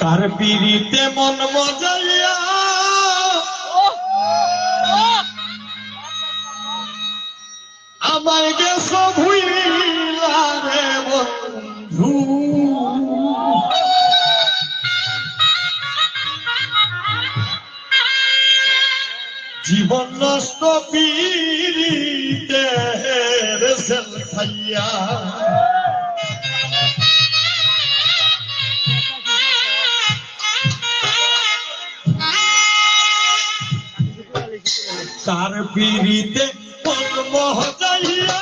কার পিড়িতে মন মজাইয়া আমায় গেছ ভুইলা রে বন্ধু জীবন নষ্ট পিড়িতে রেসেল খাইয়া কার পিড়িতে মন মজাইয়া